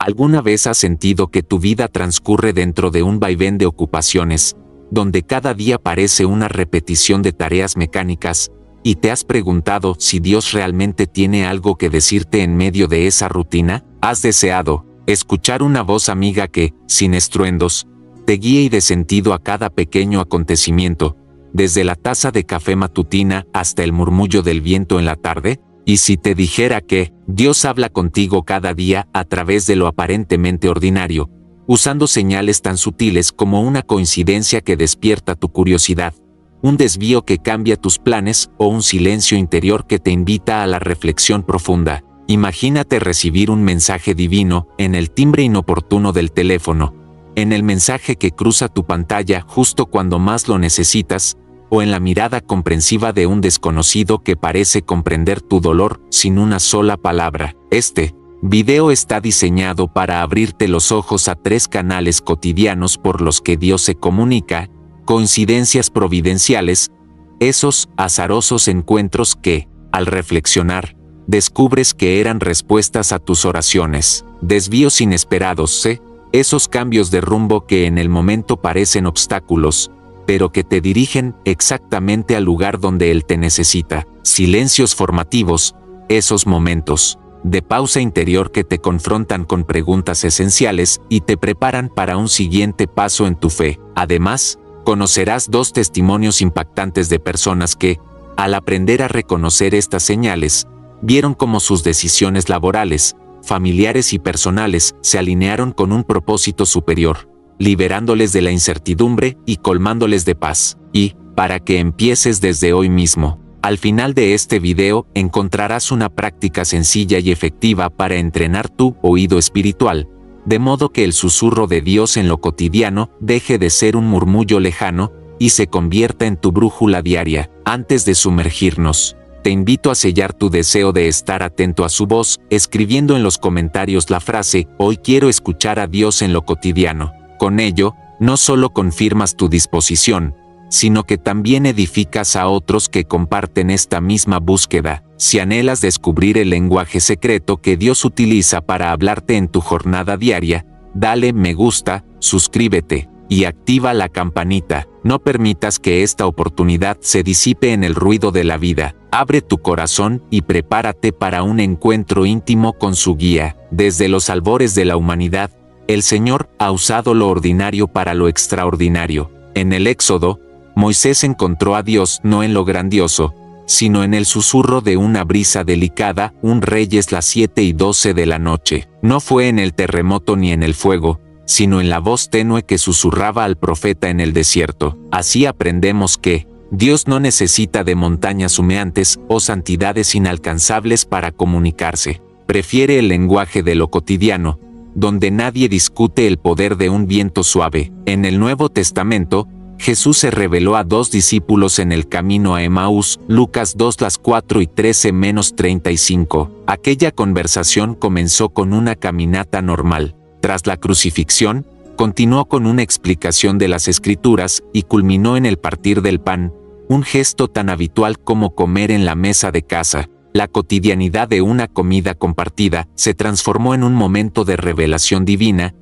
¿Alguna vez has sentido que tu vida transcurre dentro de un vaivén de ocupaciones, donde cada día parece una repetición de tareas mecánicas, y te has preguntado si Dios realmente tiene algo que decirte en medio de esa rutina? ¿Has deseado escuchar una voz amiga que, sin estruendos, te guíe y dé sentido a cada pequeño acontecimiento, desde la taza de café matutina hasta el murmullo del viento en la tarde? ¿Y si te dijera que Dios habla contigo cada día a través de lo aparentemente ordinario, usando señales tan sutiles como una coincidencia que despierta tu curiosidad, un desvío que cambia tus planes o un silencio interior que te invita a la reflexión profunda? Imagínate recibir un mensaje divino en el timbre inoportuno del teléfono, en el mensaje que cruza tu pantalla justo cuando más lo necesitas, o en la mirada comprensiva de un desconocido que parece comprender tu dolor sin una sola palabra. Este video está diseñado para abrirte los ojos a 3 canales cotidianos por los que Dios se comunica, coincidencias providenciales, esos azarosos encuentros que, al reflexionar, descubres que eran respuestas a tus oraciones, desvíos inesperados, esos cambios de rumbo que en el momento parecen obstáculos, pero que te dirigen exactamente al lugar donde Él te necesita, silencios formativos, esos momentos de pausa interior que te confrontan con preguntas esenciales y te preparan para un siguiente paso en tu fe. Además, conocerás 2 testimonios impactantes de personas que, al aprender a reconocer estas señales, vieron cómo sus decisiones laborales, familiares y personales se alinearon con un propósito superior, liberándoles de la incertidumbre y colmándoles de paz. Y, para que empieces desde hoy mismo, al final de este video encontrarás una práctica sencilla y efectiva para entrenar tu oído espiritual, de modo que el susurro de Dios en lo cotidiano deje de ser un murmullo lejano y se convierta en tu brújula diaria. Antes de sumergirnos, te invito a sellar tu deseo de estar atento a su voz, escribiendo en los comentarios la frase: hoy quiero escuchar a Dios en lo cotidiano. Con ello, no solo confirmas tu disposición, sino que también edificas a otros que comparten esta misma búsqueda. Si anhelas descubrir el lenguaje secreto que Dios utiliza para hablarte en tu jornada diaria, dale me gusta, suscríbete y activa la campanita. No permitas que esta oportunidad se disipe en el ruido de la vida. Abre tu corazón y prepárate para un encuentro íntimo con su guía. Desde los albores de la humanidad, el Señor ha usado lo ordinario para lo extraordinario. En el Éxodo, Moisés encontró a Dios no en lo grandioso, sino en el susurro de una brisa delicada, un Reyes las 7:12 de la noche. No fue en el terremoto ni en el fuego, sino en la voz tenue que susurraba al profeta en el desierto. Así aprendemos que Dios no necesita de montañas humeantes o santidades inalcanzables para comunicarse. Prefiere el lenguaje de lo cotidiano, donde nadie discute el poder de un viento suave. En el Nuevo Testamento, Jesús se reveló a 2 discípulos en el camino a Emaús, Lucas 2:4-13-35. Aquella conversación comenzó con una caminata normal. Tras la crucifixión, continuó con una explicación de las Escrituras y culminó en el partir del pan, un gesto tan habitual como comer en la mesa de casa. La cotidianidad de una comida compartida se transformó en un momento de revelación divina.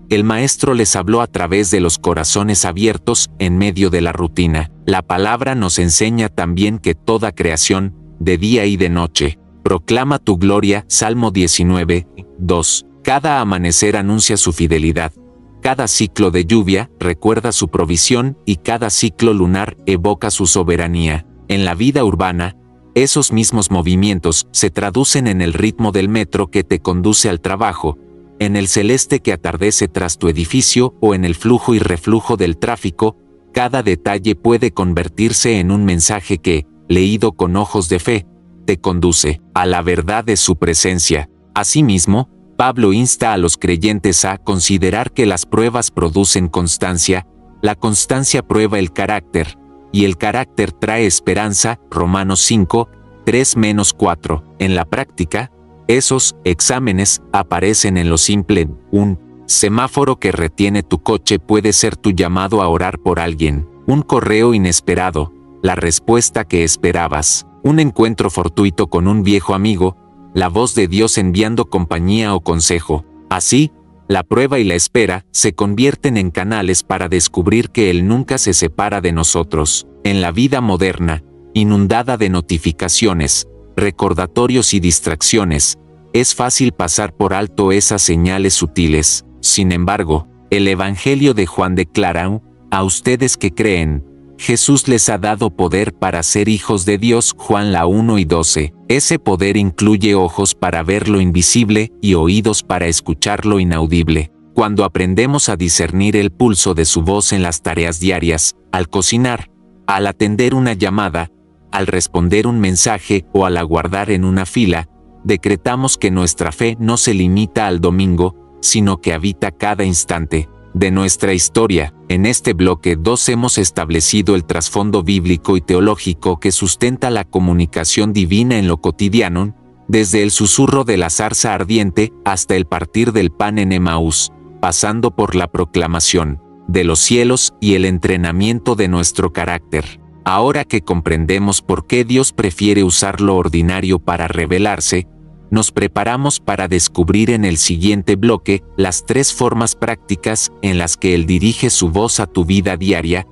El Maestro les habló a través de los corazones abiertos en medio de la rutina. La palabra nos enseña también que toda creación, de día y de noche, proclama tu gloria. Salmo 19:2. Cada amanecer anuncia su fidelidad. Cada ciclo de lluvia recuerda su provisión y cada ciclo lunar evoca su soberanía. En la vida urbana, esos mismos movimientos se traducen en el ritmo del metro que te conduce al trabajo, en el celeste que atardece tras tu edificio o en el flujo y reflujo del tráfico. Cada detalle puede convertirse en un mensaje que, leído con ojos de fe, te conduce a la verdad de su presencia. Asimismo, Pablo insta a los creyentes a considerar que las pruebas producen constancia, la constancia prueba el carácter, y el carácter trae esperanza. Romanos 5:3-4. En la práctica, esos exámenes aparecen en lo simple. Un semáforo que retiene tu coche puede ser tu llamado a orar por alguien. Un correo inesperado, la respuesta que esperabas. Un encuentro fortuito con un viejo amigo, la voz de Dios enviando compañía o consejo. Así, la prueba y la espera se convierten en canales para descubrir que Él nunca se separa de nosotros. En la vida moderna, inundada de notificaciones, recordatorios y distracciones, es fácil pasar por alto esas señales sutiles. Sin embargo, el Evangelio de Juan declara: a ustedes que creen, Jesús les ha dado poder para ser hijos de Dios. Juan 1:12. Ese poder incluye ojos para ver lo invisible y oídos para escuchar lo inaudible. Cuando aprendemos a discernir el pulso de su voz en las tareas diarias, al cocinar, al atender una llamada, al responder un mensaje o al aguardar en una fila, decretamos que nuestra fe no se limita al domingo, sino que habita cada instante de nuestra historia. En este bloque 2 hemos establecido el trasfondo bíblico y teológico que sustenta la comunicación divina en lo cotidiano, desde el susurro de la zarza ardiente hasta el partir del pan en Emaús, pasando por la proclamación de los cielos y el entrenamiento de nuestro carácter. Ahora que comprendemos por qué Dios prefiere usar lo ordinario para revelarse, nos preparamos para descubrir en el siguiente bloque las 3 formas prácticas en las que Él dirige su voz a tu vida diaria: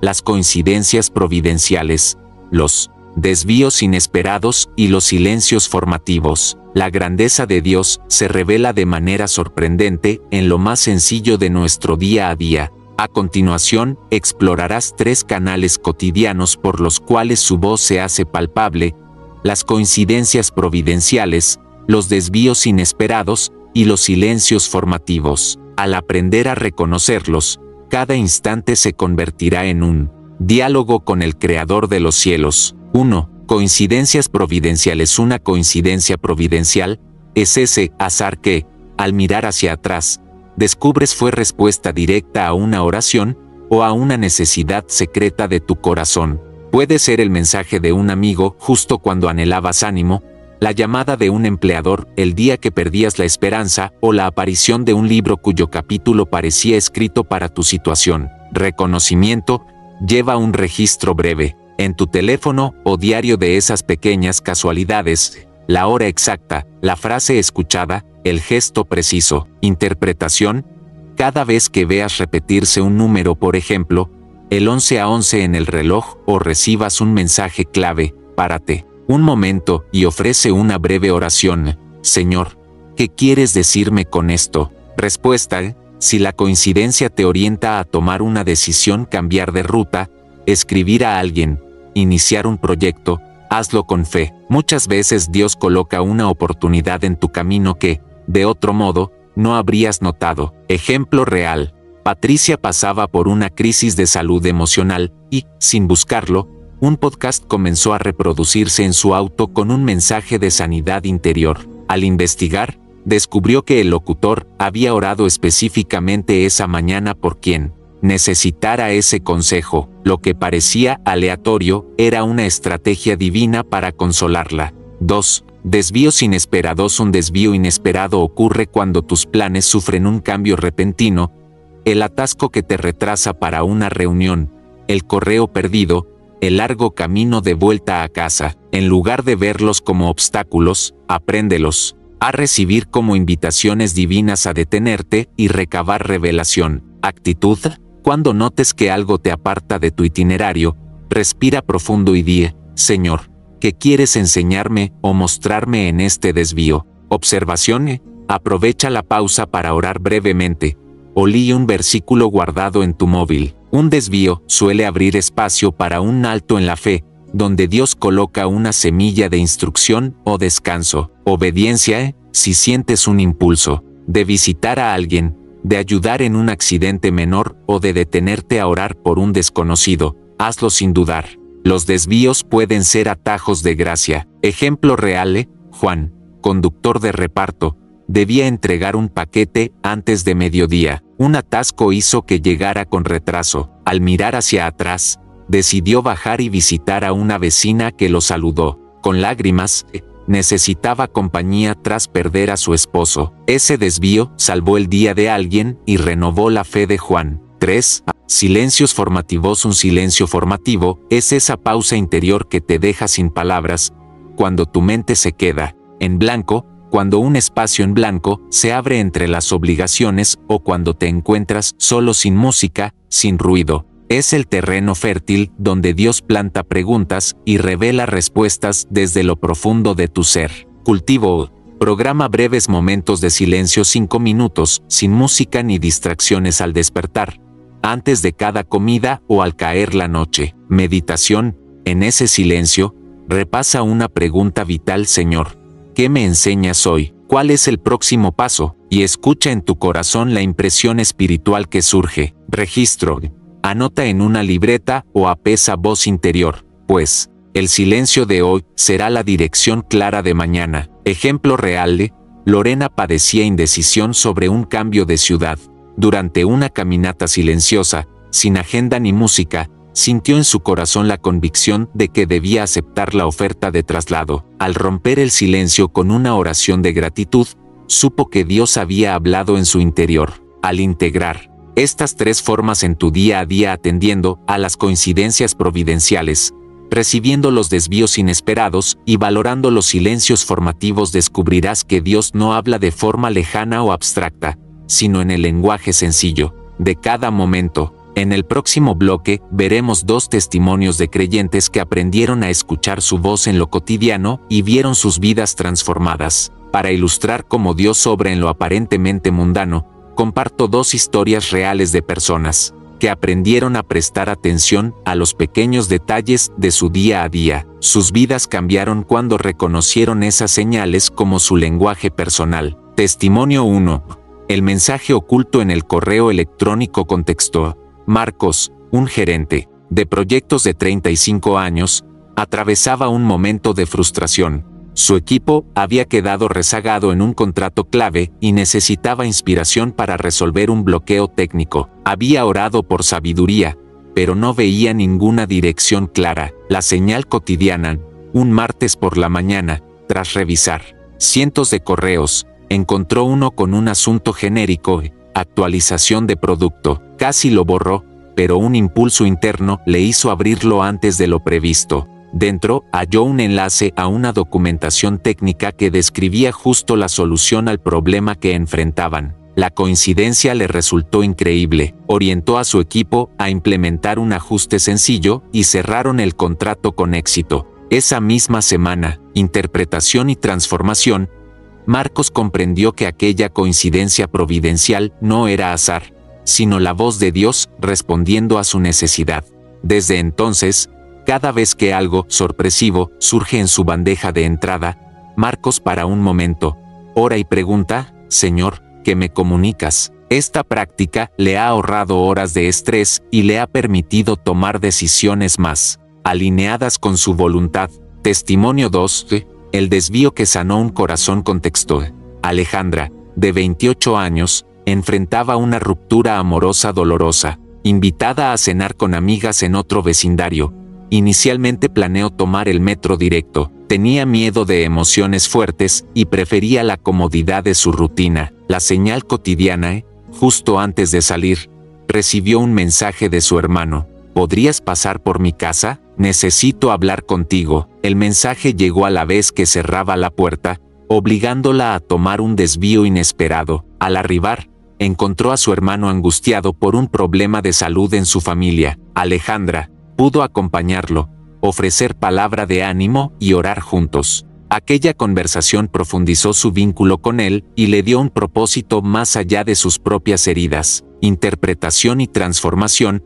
las coincidencias providenciales, los desvíos inesperados y los silencios formativos. La grandeza de Dios se revela de manera sorprendente en lo más sencillo de nuestro día a día. A continuación, explorarás 3 canales cotidianos por los cuales su voz se hace palpable: las coincidencias providenciales, los desvíos inesperados y los silencios formativos. Al aprender a reconocerlos, cada instante se convertirá en un diálogo con el Creador de los cielos. 1. Coincidencias providenciales. Una coincidencia providencial es ese azar que, al mirar hacia atrás, descubres fue respuesta directa a una oración o a una necesidad secreta de tu corazón. Puede ser el mensaje de un amigo justo cuando anhelabas ánimo, la llamada de un empleador el día que perdías la esperanza, o la aparición de un libro cuyo capítulo parecía escrito para tu situación. Reconocimiento: lleva un registro breve en tu teléfono o diario de esas pequeñas casualidades: la hora exacta, la frase escuchada, el gesto preciso. Interpretación: cada vez que veas repetirse un número, por ejemplo, el 11 a 11 en el reloj, o recibas un mensaje clave, párate un momento y ofrece una breve oración. Señor, ¿qué quieres decirme con esto? Respuesta: si la coincidencia te orienta a tomar una decisión, cambiar de ruta, escribir a alguien, iniciar un proyecto, hazlo con fe. Muchas veces Dios coloca una oportunidad en tu camino que, de otro modo, no habrías notado. Ejemplo real: Patricia pasaba por una crisis de salud emocional y, sin buscarlo, un podcast comenzó a reproducirse en su auto con un mensaje de sanidad interior. Al investigar, descubrió que el locutor había orado específicamente esa mañana por quien necesitara ese consejo. Lo que parecía aleatorio era una estrategia divina para consolarla. 2. Desvíos inesperados. Un desvío inesperado ocurre cuando tus planes sufren un cambio repentino: el atasco que te retrasa para una reunión, el correo perdido, el largo camino de vuelta a casa. En lugar de verlos como obstáculos, apréndelos a recibir como invitaciones divinas a detenerte y recabar revelación. Actitud: cuando notes que algo te aparta de tu itinerario, respira profundo y di: Señor, ¿qué quieres enseñarme o mostrarme en este desvío? Observación: aprovecha la pausa para orar brevemente, o lee un versículo guardado en tu móvil. Un desvío suele abrir espacio para un alto en la fe, donde Dios coloca una semilla de instrucción o descanso. Obediencia: si sientes un impulso de visitar a alguien, de ayudar en un accidente menor o de detenerte a orar por un desconocido, hazlo sin dudar. Los desvíos pueden ser atajos de gracia. Ejemplo real: Juan, conductor de reparto, debía entregar un paquete antes de mediodía. Un atasco hizo que llegara con retraso. Al mirar hacia atrás, decidió bajar y visitar a una vecina que lo saludó con lágrimas. Necesitaba compañía tras perder a su esposo. Ese desvío salvó el día de alguien y renovó la fe de Juan. 3. Silencios formativos. Un silencio formativo es esa pausa interior que te deja sin palabras, cuando tu mente se queda en blanco, cuando un espacio en blanco se abre entre las obligaciones o cuando te encuentras solo sin música, sin ruido. Es el terreno fértil donde Dios planta preguntas y revela respuestas desde lo profundo de tu ser. Cultivo. Programa breves momentos de silencio 5 minutos, sin música ni distracciones al despertar, antes de cada comida o al caer la noche. Meditación. En ese silencio, repasa una pregunta vital: Señor, ¿qué me enseñas hoy? ¿Cuál es el próximo paso? Y escucha en tu corazón la impresión espiritual que surge. Registro. Anota en una libreta o apesa voz interior, pues el silencio de hoy será la dirección clara de mañana. Ejemplo real: Lorena padecía indecisión sobre un cambio de ciudad. Durante una caminata silenciosa, sin agenda ni música, sintió en su corazón la convicción de que debía aceptar la oferta de traslado. Al romper el silencio con una oración de gratitud, supo que Dios había hablado en su interior. Al integrar estas 3 formas en tu día a día, atendiendo a las coincidencias providenciales, recibiendo los desvíos inesperados y valorando los silencios formativos, descubrirás que Dios no habla de forma lejana o abstracta, sino en el lenguaje sencillo de cada momento. En el próximo bloque veremos 2 testimonios de creyentes que aprendieron a escuchar su voz en lo cotidiano y vieron sus vidas transformadas. Para ilustrar cómo Dios obra en lo aparentemente mundano, comparto 2 historias reales de personas que aprendieron a prestar atención a los pequeños detalles de su día a día. Sus vidas cambiaron cuando reconocieron esas señales como su lenguaje personal. Testimonio 1. El mensaje oculto en el correo electrónico. Contexto. Marcos, un gerente de proyectos de 35 años, atravesaba un momento de frustración. Su equipo había quedado rezagado en un contrato clave y necesitaba inspiración para resolver un bloqueo técnico. Había orado por sabiduría, pero no veía ninguna dirección clara. La señal cotidiana. Un martes por la mañana, tras revisar cientos de correos, encontró uno con un asunto genérico: actualización de producto. Casi lo borró, pero un impulso interno le hizo abrirlo antes de lo previsto. Dentro, halló un enlace a una documentación técnica que describía justo la solución al problema que enfrentaban. La coincidencia le resultó increíble. Orientó a su equipo a implementar un ajuste sencillo y cerraron el contrato con éxito. Esa misma semana, interpretación y transformación, Marcos comprendió que aquella coincidencia providencial no era azar, sino la voz de Dios respondiendo a su necesidad. Desde entonces, cada vez que algo sorpresivo surge en su bandeja de entrada, Marcos para un momento, ora y pregunta: Señor, ¿qué me comunicas? Esta práctica le ha ahorrado horas de estrés y le ha permitido tomar decisiones más alineadas con su voluntad. Testimonio 2. El desvío que sanó un corazón. Contexto. Alejandra, de 28 años, enfrentaba una ruptura amorosa dolorosa. Invitada a cenar con amigas en otro vecindario, inicialmente planeó tomar el metro directo. Tenía miedo de emociones fuertes y prefería la comodidad de su rutina. La señal cotidiana. Justo antes de salir, recibió un mensaje de su hermano: ¿podrías pasar por mi casa? Necesito hablar contigo. El mensaje llegó a la vez que cerraba la puerta, obligándola a tomar un desvío inesperado. Al arribar, encontró a su hermano angustiado por un problema de salud en su familia. Alejandra pudo acompañarlo, ofrecer palabra de ánimo y orar juntos. Aquella conversación profundizó su vínculo con él y le dio un propósito más allá de sus propias heridas. Interpretación y transformación.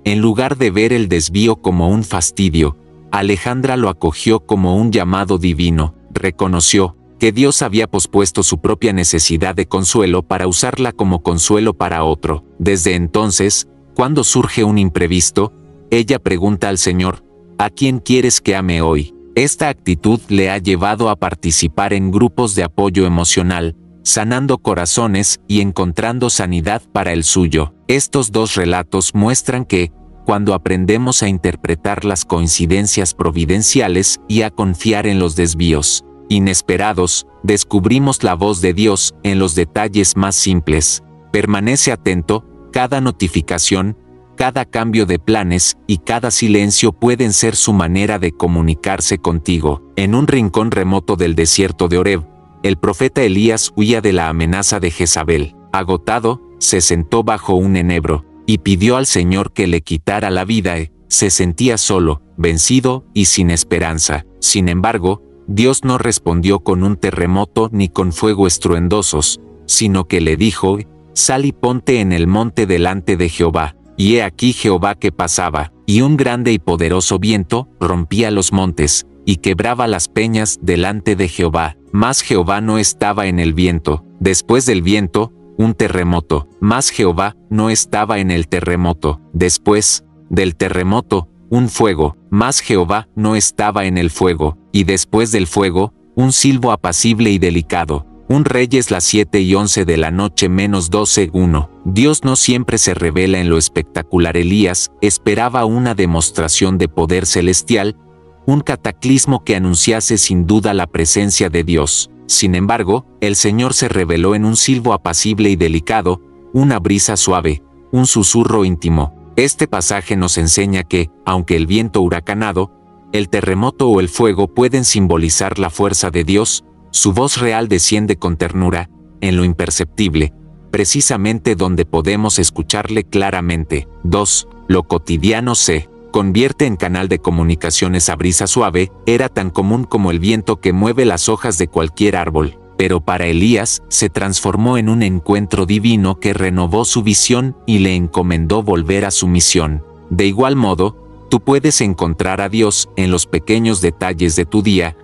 En lugar de ver el desvío como un fastidio, Alejandra lo acogió como un llamado divino. Reconoció que Dios había pospuesto su propia necesidad de consuelo para usarla como consuelo para otro. Desde entonces, cuando surge un imprevisto, ella pregunta al Señor: ¿a quién quieres que ame hoy? Esta actitud le ha llevado a participar en grupos de apoyo emocional, sanando corazones y encontrando sanidad para el suyo. Estos 2 relatos muestran que, cuando aprendemos a interpretar las coincidencias providenciales y a confiar en los desvíos inesperados, descubrimos la voz de Dios en los detalles más simples. Permanece atento. Cada notificación, cada cambio de planes y cada silencio pueden ser su manera de comunicarse contigo. En un rincón remoto del desierto de Horeb, El profeta Elías huía de la amenaza de Jezabel. Agotado, se sentó bajo un enebro, y pidió al Señor que le quitara la vida. Se sentía solo, vencido y sin esperanza. Sin embargo, Dios no respondió con un terremoto ni con fuego estruendosos, sino que le dijo: «Sal y ponte en el monte delante de Jehová». Y he aquí Jehová que pasaba, y un grande y poderoso viento rompía los montes, y quebraba las peñas delante de Jehová. Mas Jehová no estaba en el viento. Después del viento, un terremoto. Mas Jehová no estaba en el terremoto. Después del terremoto, un fuego. Mas Jehová no estaba en el fuego. Y después del fuego, un silbo apacible y delicado. Un Reyes las 7:11 de la noche menos 12:1. Dios no siempre se revela en lo espectacular. Elías esperaba una demostración de poder celestial, un cataclismo que anunciase sin duda la presencia de Dios. Sin embargo, el Señor se reveló en un silbo apacible y delicado, una brisa suave, un susurro íntimo. Este pasaje nos enseña que, aunque el viento huracanado, el terremoto o el fuego pueden simbolizar la fuerza de Dios, su voz real desciende con ternura, en lo imperceptible, precisamente donde podemos escucharle claramente. 2. Lo cotidiano se convierte en canal de comunicación. Esa brisa suave era tan común como el viento que mueve las hojas de cualquier árbol, pero para Elías se transformó en un encuentro divino que renovó su visión y le encomendó volver a su misión. De igual modo, tú puedes encontrar a Dios en los pequeños detalles de tu día: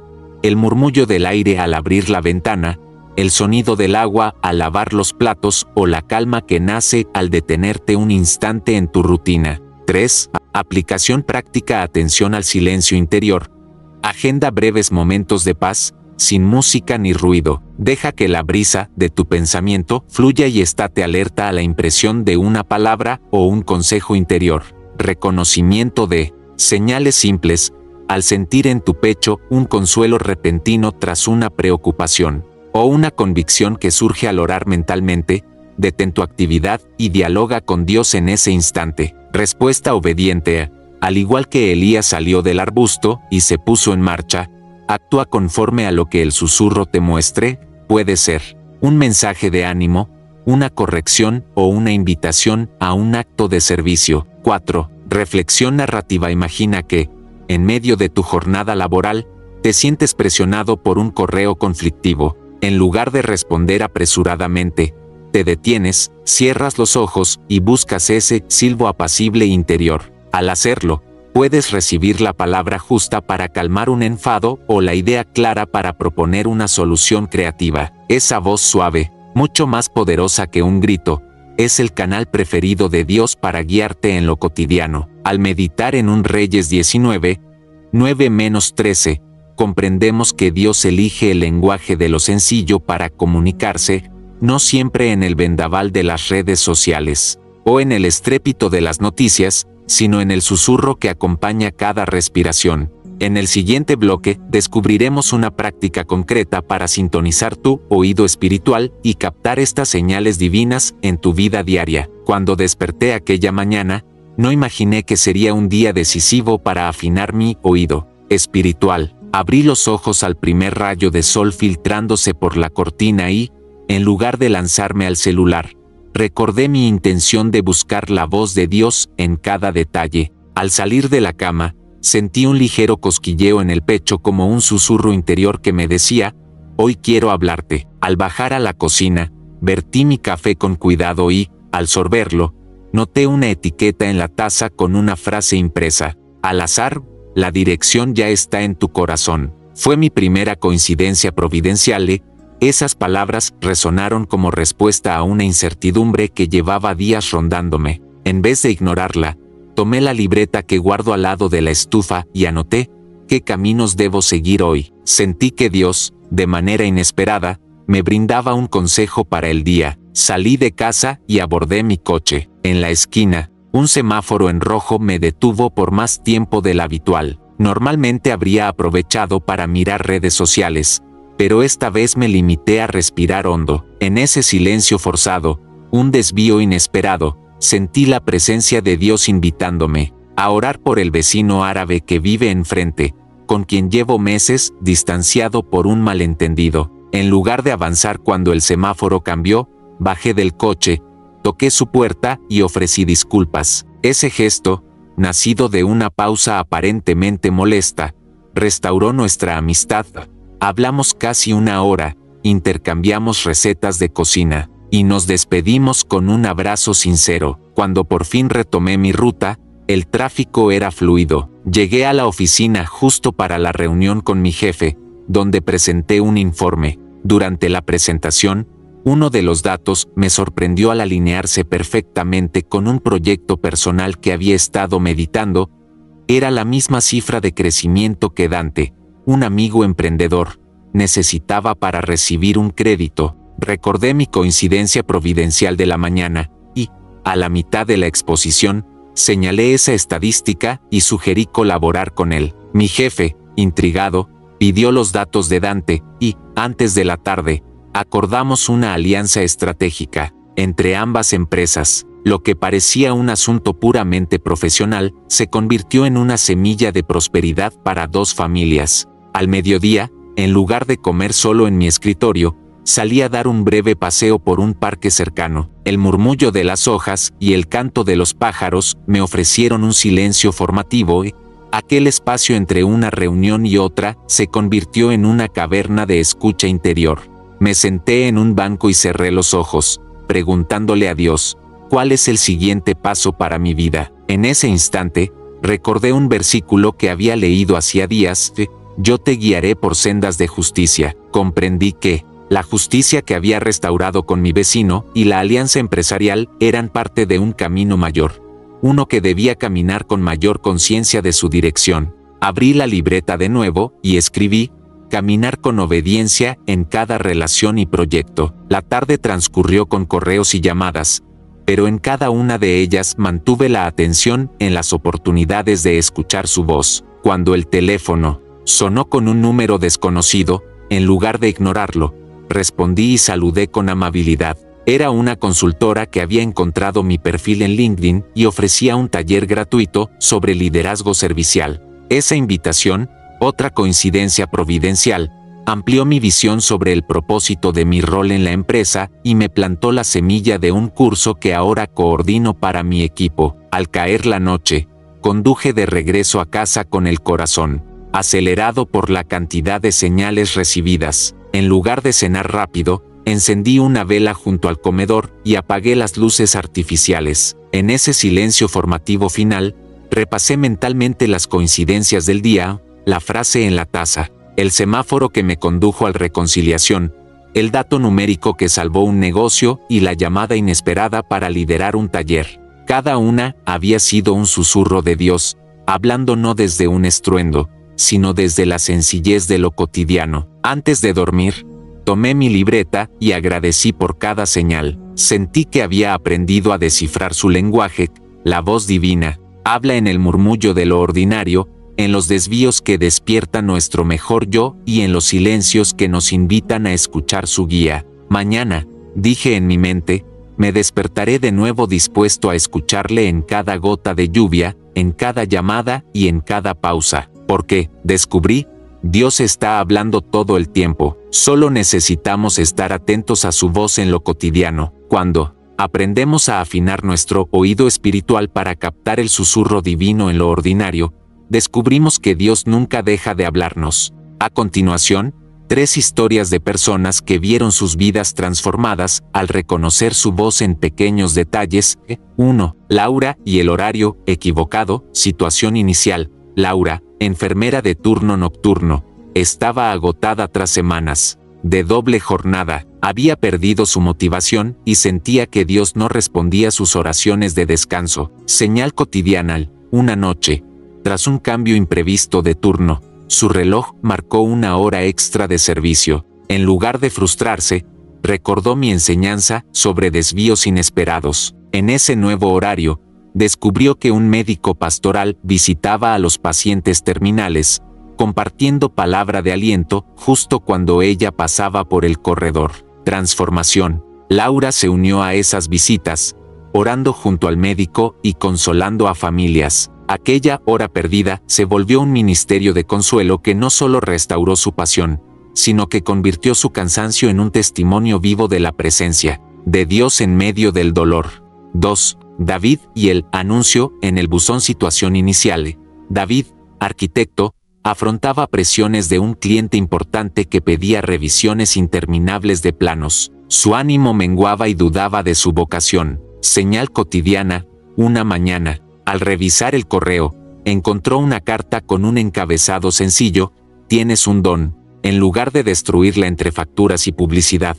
el murmullo del aire al abrir la ventana, el sonido del agua al lavar los platos o la calma que nace al detenerte un instante en tu rutina. 3. Aplicación práctica. Atención al silencio interior. Agenda breves momentos de paz, sin música ni ruido. Deja que la brisa de tu pensamiento fluya y estate alerta a la impresión de una palabra o un consejo interior. Reconocimiento de señales simples. Al sentir en tu pecho un consuelo repentino tras una preocupación, o una convicción que surge al orar mentalmente, detén tu actividad y dialoga con Dios en ese instante. Respuesta obediente. Al igual que Elías salió del arbusto y se puso en marcha, actúa conforme a lo que el susurro te muestre. Puede ser un mensaje de ánimo, una corrección o una invitación a un acto de servicio. 4. Reflexión narrativa. Imagina que, en medio de tu jornada laboral, te sientes presionado por un correo conflictivo. En lugar de responder apresuradamente, te detienes, cierras los ojos y buscas ese silbo apacible interior. Al hacerlo, puedes recibir la palabra justa para calmar un enfado o la idea clara para proponer una solución creativa. Esa voz suave, mucho más poderosa que un grito, es el canal preferido de Dios para guiarte en lo cotidiano. Al meditar en un Reyes 19:9-13, comprendemos que Dios elige el lenguaje de lo sencillo para comunicarse, no siempre en el vendaval de las redes sociales, o en el estrépito de las noticias, sino en el susurro que acompaña cada respiración. En el siguiente bloque, descubriremos una práctica concreta para sintonizar tu oído espiritual y captar estas señales divinas en tu vida diaria. Cuando desperté aquella mañana, no imaginé que sería un día decisivo para afinar mi oído espiritual. Abrí los ojos al primer rayo de sol filtrándose por la cortina y, en lugar de lanzarme al celular, recordé mi intención de buscar la voz de Dios en cada detalle. Al salir de la cama, sentí un ligero cosquilleo en el pecho, como un susurro interior que me decía: hoy quiero hablarte. Al bajar a la cocina, vertí mi café con cuidado y, al sorberlo, noté una etiqueta en la taza con una frase impresa: al azar, la dirección ya está en tu corazón. Fue mi primera coincidencia providencial. Esas palabras resonaron como respuesta a una incertidumbre que llevaba días rondándome. En vez de ignorarla, tomé la libreta que guardo al lado de la estufa y anoté qué caminos debo seguir hoy. Sentí que Dios, de manera inesperada, me brindaba un consejo para el día. Salí de casa y abordé mi coche. En la esquina, un semáforo en rojo me detuvo por más tiempo del habitual. Normalmente habría aprovechado para mirar redes sociales, pero esta vez me limité a respirar hondo. En ese silencio forzado, un desvío inesperado, sentí la presencia de Dios invitándome a orar por el vecino árabe que vive enfrente, con quien llevo meses distanciado por un malentendido. En lugar de avanzar cuando el semáforo cambió, bajé del coche, toqué su puerta y ofrecí disculpas. Ese gesto, nacido de una pausa aparentemente molesta, restauró nuestra amistad. Hablamos casi una hora, intercambiamos recetas de cocina, y nos despedimos con un abrazo sincero. Cuando por fin retomé mi ruta, el tráfico era fluido. Llegué a la oficina justo para la reunión con mi jefe, donde presenté un informe. Durante la presentación, uno de los datos me sorprendió al alinearse perfectamente con un proyecto personal que había estado meditando. Era la misma cifra de crecimiento que Dante, un amigo emprendedor, necesitaba para recibir un crédito. Recordé mi coincidencia providencial de la mañana y, a la mitad de la exposición, señalé esa estadística y sugerí colaborar con él. Mi jefe, intrigado, pidió los datos de Dante y, antes de la tarde, acordamos una alianza estratégica entre ambas empresas. Lo que parecía un asunto puramente profesional se convirtió en una semilla de prosperidad para dos familias. Al mediodía, en lugar de comer solo en mi escritorio, salí a dar un breve paseo por un parque cercano. El murmullo de las hojas y el canto de los pájaros me ofrecieron un silencio formativo y aquel espacio entre una reunión y otra se convirtió en una caverna de escucha interior. Me senté en un banco y cerré los ojos, preguntándole a Dios, ¿cuál es el siguiente paso para mi vida? En ese instante, recordé un versículo que había leído hacía días: yo te guiaré por sendas de justicia. Comprendí que la justicia que había restaurado con mi vecino y la alianza empresarial eran parte de un camino mayor, uno que debía caminar con mayor conciencia de su dirección. Abrí la libreta de nuevo y escribí: caminar con obediencia en cada relación y proyecto. La tarde transcurrió con correos y llamadas, pero en cada una de ellas mantuve la atención en las oportunidades de escuchar su voz. Cuando el teléfono sonó con un número desconocido, en lugar de ignorarlo, respondí y saludé con amabilidad. Era una consultora que había encontrado mi perfil en LinkedIn y ofrecía un taller gratuito sobre liderazgo servicial. Esa invitación, otra coincidencia providencial, amplió mi visión sobre el propósito de mi rol en la empresa y me plantó la semilla de un curso que ahora coordino para mi equipo. Al caer la noche, conduje de regreso a casa con el corazón acelerado por la cantidad de señales recibidas. En lugar de cenar rápido, encendí una vela junto al comedor y apagué las luces artificiales. En ese silencio formativo final, repasé mentalmente las coincidencias del día, la frase en la taza, el semáforo que me condujo a la reconciliación, el dato numérico que salvó un negocio y la llamada inesperada para liderar un taller. Cada una había sido un susurro de Dios, hablando no desde un estruendo, sino desde la sencillez de lo cotidiano. Antes de dormir, tomé mi libreta y agradecí por cada señal. Sentí que había aprendido a descifrar su lenguaje. La voz divina habla en el murmullo de lo ordinario, en los desvíos que despiertan nuestro mejor yo y en los silencios que nos invitan a escuchar su guía. Mañana, dije en mi mente, me despertaré de nuevo dispuesto a escucharle en cada gota de lluvia, en cada llamada y en cada pausa. Porque, descubrí, Dios está hablando todo el tiempo. Solo necesitamos estar atentos a su voz en lo cotidiano. Cuando aprendemos a afinar nuestro oído espiritual para captar el susurro divino en lo ordinario, descubrimos que Dios nunca deja de hablarnos. A continuación, 3 historias de personas que vieron sus vidas transformadas al reconocer su voz en pequeños detalles. 1. Laura y el horario equivocado. Situación inicial. Laura, enfermera de turno nocturno, estaba agotada tras semanas de doble jornada, había perdido su motivación y sentía que Dios no respondía a sus oraciones de descanso. Señal cotidiana. Una noche, tras un cambio imprevisto de turno, su reloj marcó 1 hora extra de servicio. En lugar de frustrarse, recordó mi enseñanza sobre desvíos inesperados. En ese nuevo horario, descubrió que un médico pastoral visitaba a los pacientes terminales, compartiendo palabra de aliento justo cuando ella pasaba por el corredor. Transformación. Laura se unió a esas visitas, orando junto al médico y consolando a familias. Aquella hora perdida se volvió un ministerio de consuelo que no solo restauró su pasión, sino que convirtió su cansancio en un testimonio vivo de la presencia de Dios en medio del dolor. 2. David y el anuncio en el buzón. Situación inicial. David, arquitecto, afrontaba presiones de un cliente importante que pedía revisiones interminables de planos. Su ánimo menguaba y dudaba de su vocación. Señal cotidiana. Una mañana, al revisar el correo, encontró una carta con un encabezado sencillo: «Tienes un don». En lugar de destruirla entre facturas y publicidad,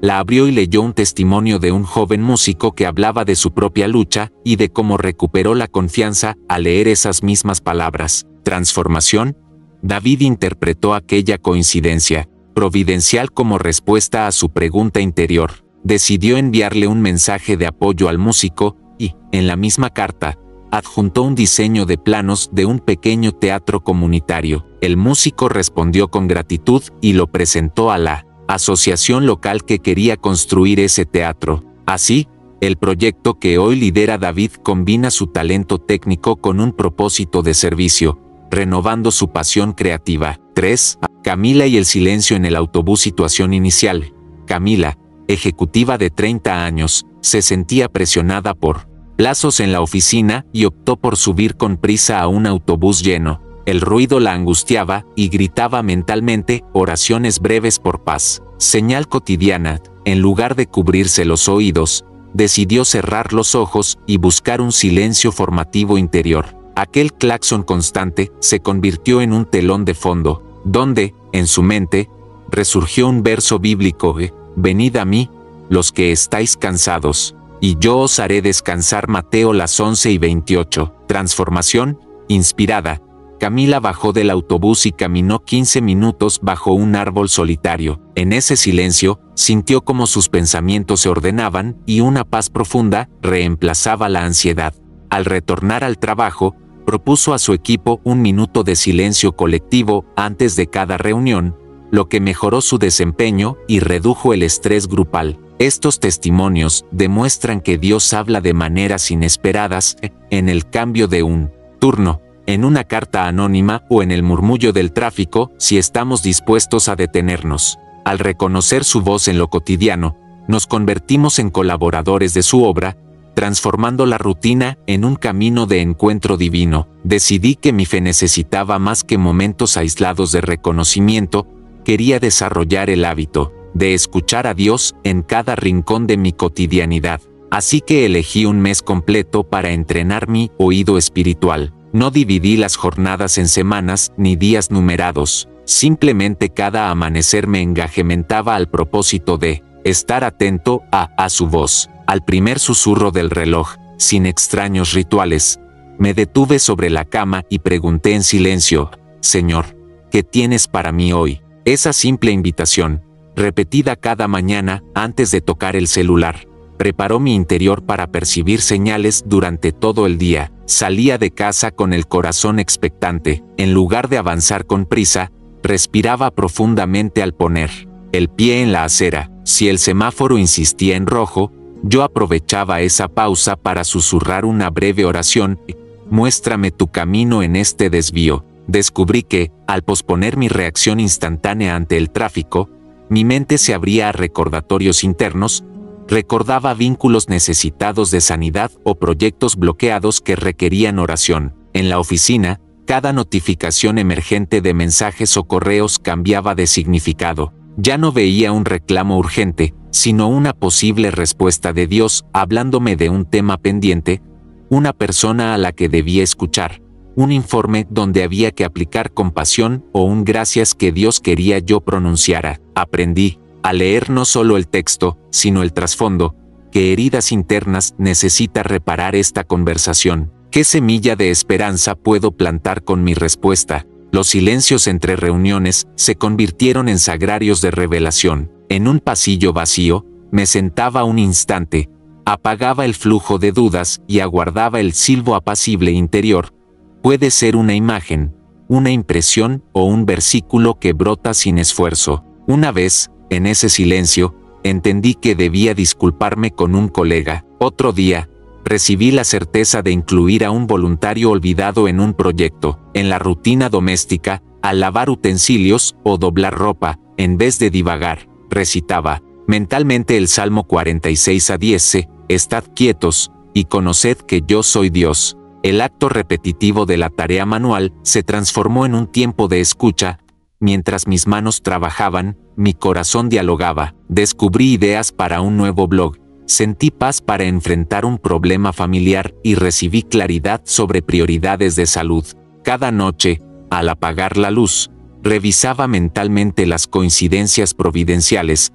la abrió y leyó un testimonio de un joven músico que hablaba de su propia lucha y de cómo recuperó la confianza al leer esas mismas palabras. Transformación. David interpretó aquella coincidencia providencial como respuesta a su pregunta interior. Decidió enviarle un mensaje de apoyo al músico y, en la misma carta, adjuntó un diseño de planos de un pequeño teatro comunitario. El músico respondió con gratitud y lo presentó a la asociación local que quería construir ese teatro. Así, el proyecto que hoy lidera David combina su talento técnico con un propósito de servicio, renovando su pasión creativa. 3. Camila y el silencio en el autobús. Situación inicial. Camila, ejecutiva de 30 años, se sentía presionada por plazos en la oficina y optó por subir con prisa a un autobús lleno. El ruido la angustiaba y gritaba mentalmente oraciones breves por paz. Señal cotidiana. En lugar de cubrirse los oídos, decidió cerrar los ojos y buscar un silencio formativo interior. Aquel claxon constante se convirtió en un telón de fondo, donde, en su mente, resurgió un verso bíblico: «Venid a mí, los que estáis cansados, y yo os haré descansar». Mateo 11:28. Transformación. Inspirada, Camila bajó del autobús y caminó 15 minutos bajo un árbol solitario. En ese silencio, sintió cómo sus pensamientos se ordenaban y una paz profunda reemplazaba la ansiedad. Al retornar al trabajo, propuso a su equipo un minuto de silencio colectivo antes de cada reunión, lo que mejoró su desempeño y redujo el estrés grupal. Estos testimonios demuestran que Dios habla de maneras inesperadas, en el cambio de un turno, en una carta anónima o en el murmullo del tráfico, si estamos dispuestos a detenernos. Al reconocer su voz en lo cotidiano, nos convertimos en colaboradores de su obra, transformando la rutina en un camino de encuentro divino. Decidí que mi fe necesitaba más que momentos aislados de reconocimiento. Quería desarrollar el hábito de escuchar a Dios en cada rincón de mi cotidianidad. Así que elegí un mes completo para entrenar mi oído espiritual. No dividí las jornadas en semanas ni días numerados. Simplemente cada amanecer me engajementaba al propósito de estar atento a su voz. Al primer susurro del reloj, sin extraños rituales, me detuve sobre la cama y pregunté en silencio: «Señor, ¿qué tienes para mí hoy?». Esa simple invitación, repetida cada mañana antes de tocar el celular, preparó mi interior para percibir señales durante todo el día. Salía de casa con el corazón expectante. En lugar de avanzar con prisa, respiraba profundamente al poner el pie en la acera. Si el semáforo insistía en rojo, yo aprovechaba esa pausa para susurrar una breve oración: «Muéstrame tu camino en este desvío». Descubrí que, al posponer mi reacción instantánea ante el tráfico, mi mente se abría a recordatorios internos. Recordaba vínculos necesitados de sanidad o proyectos bloqueados que requerían oración. En la oficina, cada notificación emergente de mensajes o correos cambiaba de significado. Ya no veía un reclamo urgente, sino una posible respuesta de Dios hablándome de un tema pendiente, una persona a la que debía escuchar, un informe donde había que aplicar compasión o un gracias que Dios quería yo pronunciara. Aprendí a leer no solo el texto, sino el trasfondo. ¿Qué heridas internas necesita reparar esta conversación? ¿Qué semilla de esperanza puedo plantar con mi respuesta? Los silencios entre reuniones se convirtieron en sagrarios de revelación. En un pasillo vacío, me sentaba un instante, apagaba el flujo de dudas y aguardaba el silbo apacible interior. Puede ser una imagen, una impresión o un versículo que brota sin esfuerzo. Una vez, en ese silencio, entendí que debía disculparme con un colega. Otro día, recibí la certeza de incluir a un voluntario olvidado en un proyecto. En la rutina doméstica, Al lavar utensilios o doblar ropa, en vez de divagar, recitaba mentalmente el Salmo 46:10, «Estad quietos, y conoced que yo soy Dios». El acto repetitivo de la tarea manual se transformó en un tiempo de escucha. Mientras mis manos trabajaban, mi corazón dialogaba. Descubrí ideas para un nuevo blog. Sentí paz para enfrentar un problema familiar y recibí claridad sobre prioridades de salud. Cada noche, al apagar la luz, revisaba mentalmente las coincidencias providenciales,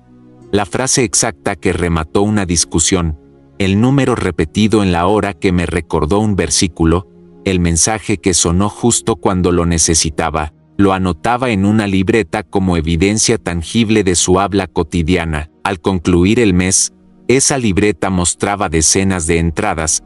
la frase exacta que remató una discusión, el número repetido en la hora que me recordó un versículo, el mensaje que sonó justo cuando lo necesitaba. Lo anotaba en una libreta como evidencia tangible de su habla cotidiana. Al concluir el mes, esa libreta mostraba decenas de entradas,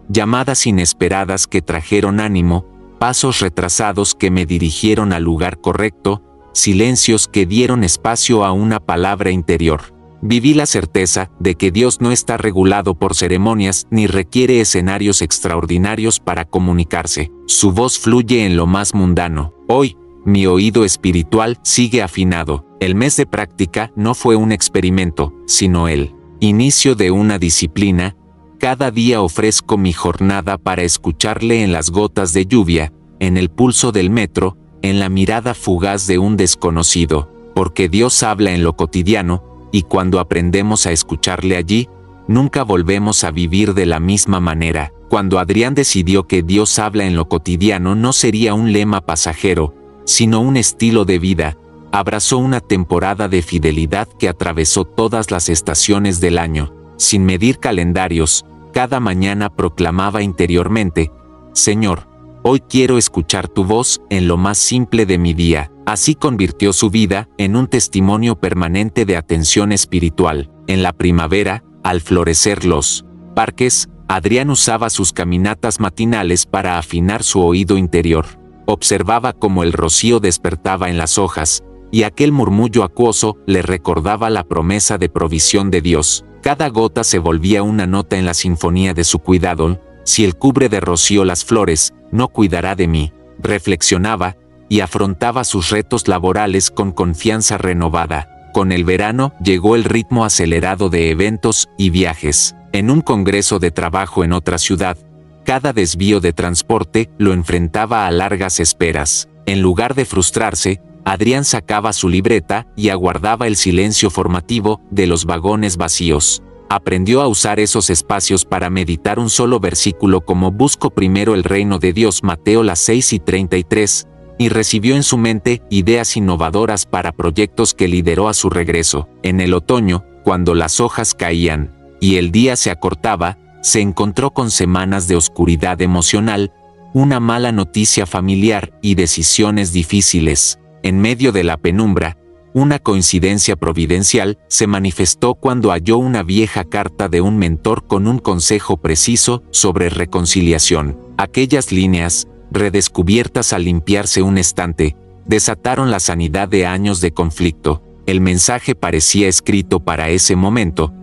llamadas inesperadas que trajeron ánimo, pasos retrasados que me dirigieron al lugar correcto, silencios que dieron espacio a una palabra interior. Viví la certeza de que Dios no está regulado por ceremonias ni requiere escenarios extraordinarios para comunicarse. Su voz fluye en lo más mundano. Hoy, mi oído espiritual sigue afinado. El mes de práctica no fue un experimento, sino el inicio de una disciplina. Cada día ofrezco mi jornada para escucharle en las gotas de lluvia, en el pulso del metro, en la mirada fugaz de un desconocido, porque Dios habla en lo cotidiano, y cuando aprendemos a escucharle allí, nunca volvemos a vivir de la misma manera. Cuando Adrián decidió que Dios habla en lo cotidiano no sería un lema pasajero, sino un estilo de vida, abrazó una temporada de fidelidad que atravesó todas las estaciones del año. Sin medir calendarios, cada mañana proclamaba interiormente: «Señor, hoy quiero escuchar tu voz en lo más simple de mi día». Así convirtió su vida en un testimonio permanente de atención espiritual. En la primavera, al florecer los parques, Adrián usaba sus caminatas matinales para afinar su oído interior. Observaba cómo el rocío despertaba en las hojas, y aquel murmullo acuoso le recordaba la promesa de provisión de Dios. Cada gota se volvía una nota en la sinfonía de su cuidado. «Si Él cubre de rocío las flores, no cuidará de mí», reflexionaba, y afrontaba sus retos laborales con confianza renovada. Con el verano llegó el ritmo acelerado de eventos y viajes. En un congreso de trabajo en otra ciudad, cada desvío de transporte lo enfrentaba a largas esperas. En lugar de frustrarse, Adrián sacaba su libreta y aguardaba el silencio formativo de los vagones vacíos. Aprendió a usar esos espacios para meditar un solo versículo como «Busco primero el reino de Dios» Mateo 6:33, y recibió en su mente ideas innovadoras para proyectos que lideró a su regreso. En el otoño, cuando las hojas caían y el día se acortaba, se encontró con semanas de oscuridad emocional, una mala noticia familiar y decisiones difíciles. En medio de la penumbra, una coincidencia providencial se manifestó cuando halló una vieja carta de un mentor con un consejo preciso sobre reconciliación. Aquellas líneas, redescubiertas al limpiarse un estante, desataron la sanidad de años de conflicto. El mensaje parecía escrito para ese momento,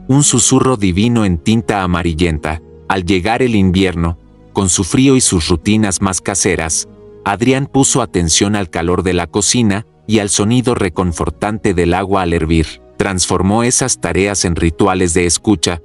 un susurro divino en tinta amarillenta. Al llegar el invierno, con su frío y sus rutinas más caseras, Adrián puso atención al calor de la cocina y al sonido reconfortante del agua al hervir. Transformó esas tareas en rituales de escucha.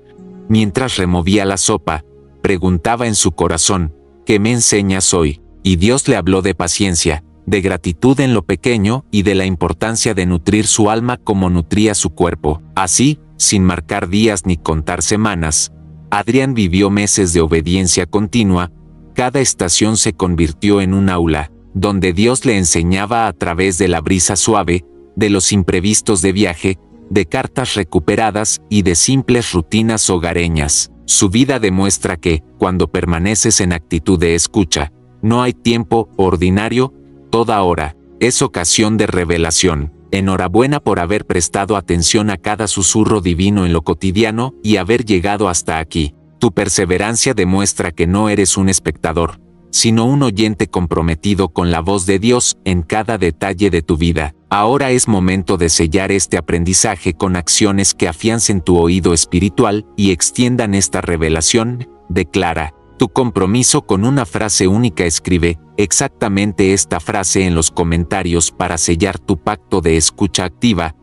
Mientras removía la sopa, preguntaba en su corazón: «¿Qué me enseñas hoy?». Y Dios le habló de paciencia, de gratitud en lo pequeño y de la importancia de nutrir su alma como nutría su cuerpo. Así, sin marcar días ni contar semanas, Adrián vivió meses de obediencia continua. Cada estación se convirtió en un aula, donde Dios le enseñaba a través de la brisa suave, de los imprevistos de viaje, de cartas recuperadas y de simples rutinas hogareñas. Su vida demuestra que, cuando permaneces en actitud de escucha, no hay tiempo ordinario, toda hora es ocasión de revelación. Enhorabuena por haber prestado atención a cada susurro divino en lo cotidiano y haber llegado hasta aquí. Tu perseverancia demuestra que no eres un espectador, sino un oyente comprometido con la voz de Dios en cada detalle de tu vida. Ahora es momento de sellar este aprendizaje con acciones que afiancen tu oído espiritual y extiendan esta revelación. Declara: tu compromiso con una frase única. Escribe exactamente esta frase en los comentarios para sellar tu pacto de escucha activa.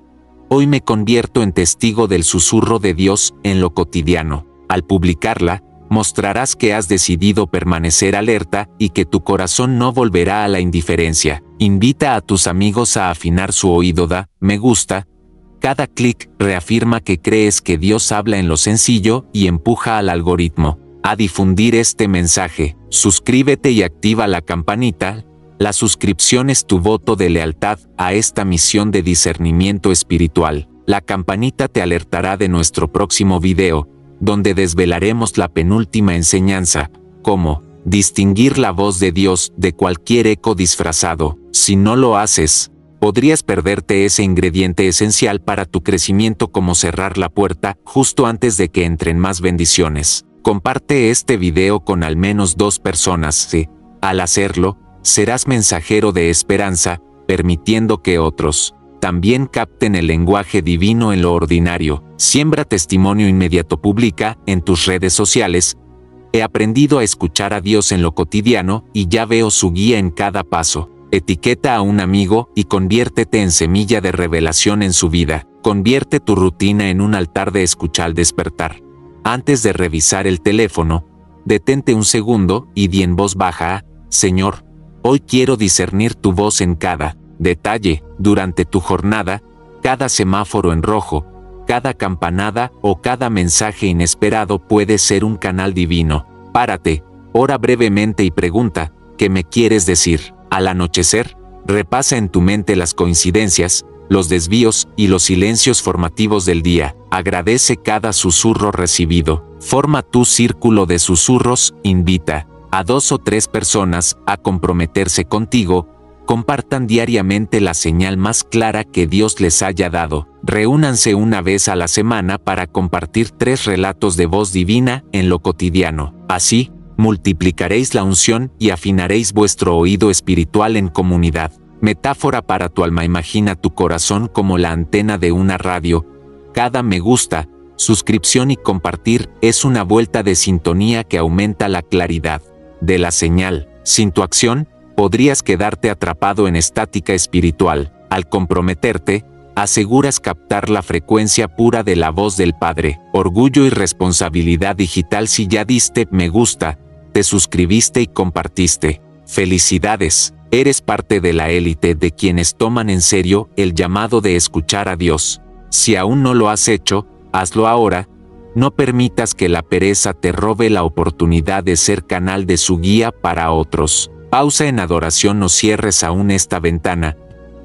Hoy me convierto en testigo del susurro de Dios en lo cotidiano. Al publicarla, mostrarás que has decidido permanecer alerta y que tu corazón no volverá a la indiferencia. Invita a tus amigos a afinar su oído. Da me gusta. Cada clic reafirma que crees que Dios habla en lo sencillo y empuja al algoritmo a difundir este mensaje. Suscríbete y activa la campanita. La suscripción es tu voto de lealtad a esta misión de discernimiento espiritual. La campanita te alertará de nuestro próximo video, donde desvelaremos la penúltima enseñanza, cómo distinguir la voz de Dios de cualquier eco disfrazado. Si no lo haces, podrías perderte ese ingrediente esencial para tu crecimiento, como cerrar la puerta justo antes de que entren más bendiciones. Comparte este video con al menos 2 personas. Al hacerlo, serás mensajero de esperanza, permitiendo que otros también capten el lenguaje divino en lo ordinario. Siembra testimonio inmediato. Publica en tus redes sociales: he aprendido a escuchar a Dios en lo cotidiano y ya veo su guía en cada paso. Etiqueta a un amigo y conviértete en semilla de revelación en su vida. Convierte tu rutina en un altar de escucha. Al despertar, antes de revisar el teléfono, detente un segundo y di en voz baja: Señor, hoy quiero discernir tu voz en cada detalle. Durante tu jornada, cada semáforo en rojo, cada campanada o cada mensaje inesperado puede ser un canal divino. Párate, ora brevemente y pregunta: ¿qué me quieres decir? Al anochecer, repasa en tu mente las coincidencias, los desvíos y los silencios formativos del día. Agradece cada susurro recibido. Forma tu círculo de susurros. Invita a 2 o 3 personas a comprometerse contigo. Compartan diariamente la señal más clara que Dios les haya dado. Reúnanse una vez a la semana para compartir 3 relatos de voz divina en lo cotidiano. Así, multiplicaréis la unción y afinaréis vuestro oído espiritual en comunidad. Metáfora para tu alma. Imagina tu corazón como la antena de una radio. Cada me gusta, suscripción y compartir es una vuelta de sintonía que aumenta la claridad de la señal. Sin tu acción, podrías quedarte atrapado en estática espiritual. Al comprometerte, aseguras captar la frecuencia pura de la voz del Padre. Orgullo y responsabilidad digital. Si ya diste me gusta, te suscribiste y compartiste, felicidades. Eres parte de la élite de quienes toman en serio el llamado de escuchar a Dios. Si aún no lo has hecho, hazlo ahora. No permitas que la pereza te robe la oportunidad de ser canal de su guía para otros. Pausa en adoración. No cierres aún esta ventana.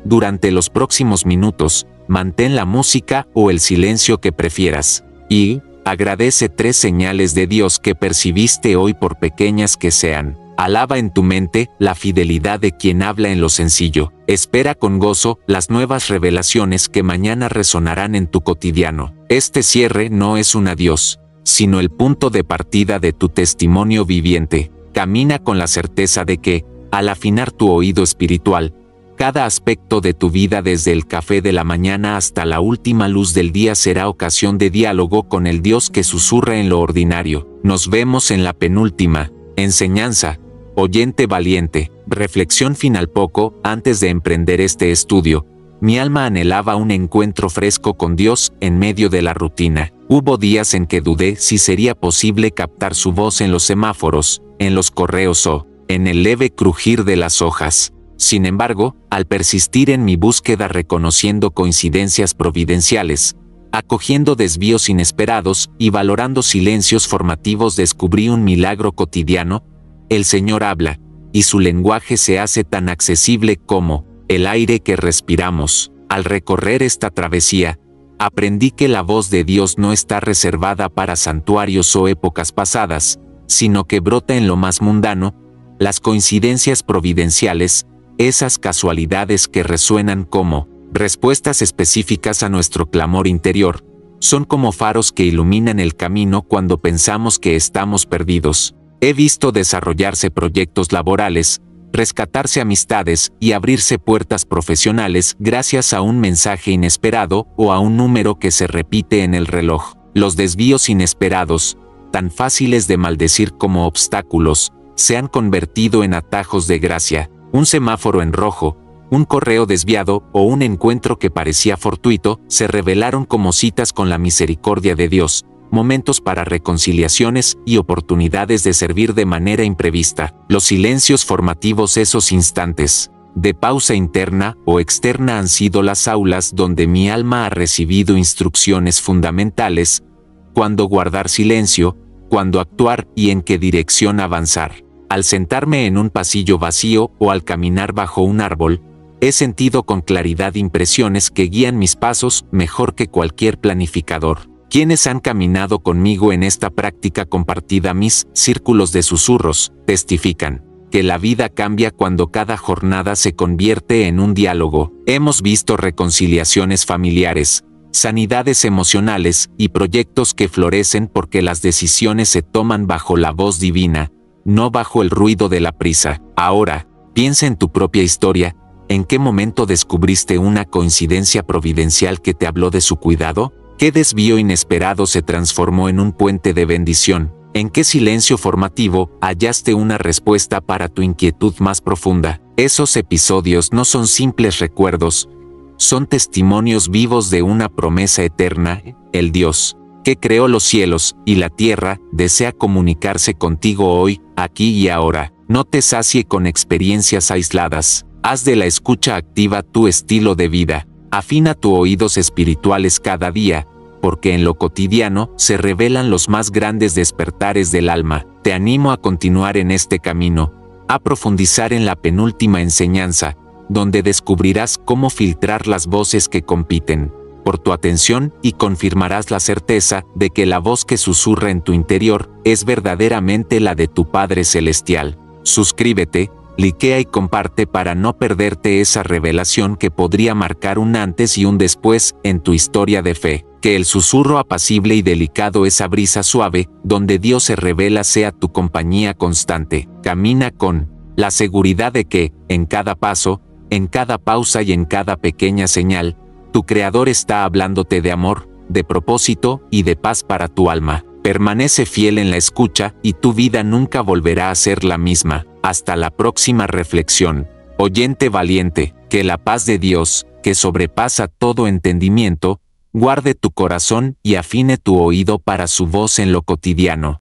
Durante los próximos minutos, mantén la música o el silencio que prefieras. Y agradece 3 señales de Dios que percibiste hoy, por pequeñas que sean. Alaba en tu mente la fidelidad de quien habla en lo sencillo. Espera con gozo las nuevas revelaciones que mañana resonarán en tu cotidiano. Este cierre no es un adiós, sino el punto de partida de tu testimonio viviente. Camina con la certeza de que, al afinar tu oído espiritual, cada aspecto de tu vida, desde el café de la mañana hasta la última luz del día, será ocasión de diálogo con el Dios que susurra en lo ordinario. Nos vemos en la penúltima enseñanza. Oyente valiente. Reflexión final. Poco antes de emprender este estudio, mi alma anhelaba un encuentro fresco con Dios en medio de la rutina. Hubo días en que dudé si sería posible captar su voz en los semáforos, en los correos o en el leve crujir de las hojas. Sin embargo, al persistir en mi búsqueda, reconociendo coincidencias providenciales, acogiendo desvíos inesperados y valorando silencios formativos, descubrí un milagro cotidiano. El Señor habla, y su lenguaje se hace tan accesible como el aire que respiramos. Al recorrer esta travesía, aprendí que la voz de Dios no está reservada para santuarios o épocas pasadas, sino que brota en lo más mundano. Las coincidencias providenciales, esas casualidades que resuenan como respuestas específicas a nuestro clamor interior, son como faros que iluminan el camino cuando pensamos que estamos perdidos. He visto desarrollarse proyectos laborales, rescatarse amistades y abrirse puertas profesionales gracias a un mensaje inesperado o a un número que se repite en el reloj. Los desvíos inesperados tan fáciles de maldecir como obstáculos, se han convertido en atajos de gracia. Un semáforo en rojo, un correo desviado o un encuentro que parecía fortuito se revelaron como citas con la misericordia de Dios, momentos para reconciliaciones y oportunidades de servir de manera imprevista. Los silencios formativos, esos instantes de pausa interna o externa, han sido las aulas donde mi alma ha recibido instrucciones fundamentales: cuándo guardar silencio, cuándo actuar y en qué dirección avanzar. Al sentarme en un pasillo vacío o al caminar bajo un árbol, he sentido con claridad impresiones que guían mis pasos mejor que cualquier planificador. Quienes han caminado conmigo en esta práctica compartida, mis círculos de susurros, testifican que la vida cambia cuando cada jornada se convierte en un diálogo. Hemos visto reconciliaciones familiares, sanidades emocionales y proyectos que florecen porque las decisiones se toman bajo la voz divina, no bajo el ruido de la prisa. Ahora, piensa en tu propia historia. ¿En qué momento descubriste una coincidencia providencial que te habló de su cuidado? ¿Qué desvío inesperado se transformó en un puente de bendición? ¿En qué silencio formativo hallaste una respuesta para tu inquietud más profunda? Esos episodios no son simples recuerdos, son testimonios vivos de una promesa eterna. El Dios que creó los cielos y la tierra desea comunicarse contigo hoy, aquí y ahora. No te sacie con experiencias aisladas. Haz de la escucha activa tu estilo de vida. Afina tus oídos espirituales cada día, porque en lo cotidiano se revelan los más grandes despertares del alma. Te animo a continuar en este camino, a profundizar en la penúltima enseñanza, donde descubrirás cómo filtrar las voces que compiten por tu atención y confirmarás la certeza de que la voz que susurra en tu interior es verdaderamente la de tu Padre Celestial. Suscríbete, likea y comparte para no perderte esa revelación que podría marcar un antes y un después en tu historia de fe. Que el susurro apacible y delicado, esa brisa suave, donde Dios se revela, sea tu compañía constante. Camina con la seguridad de que, en cada paso, en cada pausa y en cada pequeña señal, tu Creador está hablándote de amor, de propósito y de paz para tu alma. Permanece fiel en la escucha y tu vida nunca volverá a ser la misma. Hasta la próxima reflexión. Oyente valiente, que la paz de Dios, que sobrepasa todo entendimiento, guarde tu corazón y afine tu oído para su voz en lo cotidiano.